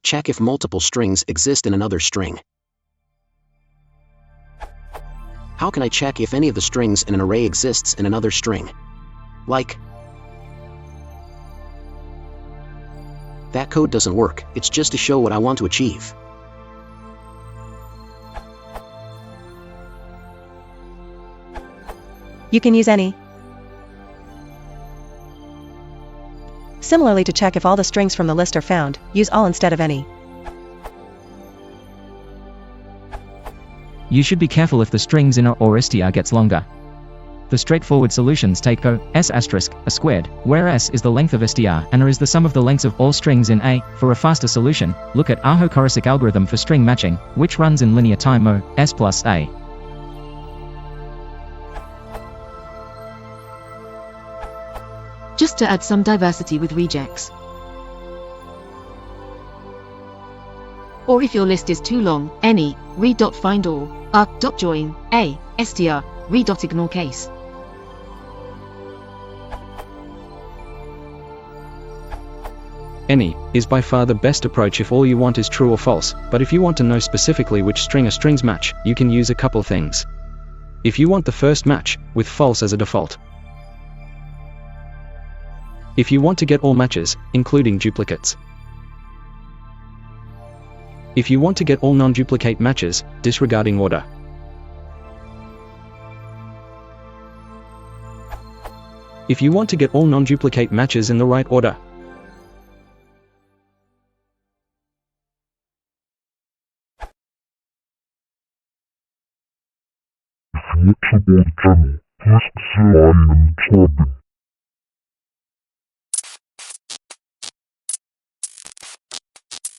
Check if multiple strings exist in another string. How can I check if any of the strings in an array exists in another string? Like, that code doesn't work, it's just to show what I want to achieve. You can use any. Similarly, to check if all the strings from the list are found, use all instead of any. You should be careful if the strings in a or str gets longer. The straightforward solutions take o, s asterisk, a squared, where s is the length of str and a is the sum of the lengths of all strings in a. For a faster solution, look at Aho-Korosik algorithm for string matching, which runs in linear time o, s plus a. Just to add some diversity with regex. Or if your list is too long, any, read.findAll, arc.join, a, str, read.ignore case. Any is by far the best approach if all you want is true or false, but if you want to know specifically which string or strings match, you can use a couple things. If you want the first match, with false as a default. If you want to get all matches, including duplicates. If you want to get all non-duplicate matches, disregarding order. If you want to get all non-duplicate matches in the right order. If you want to support the channel, please consider liking and subscribing.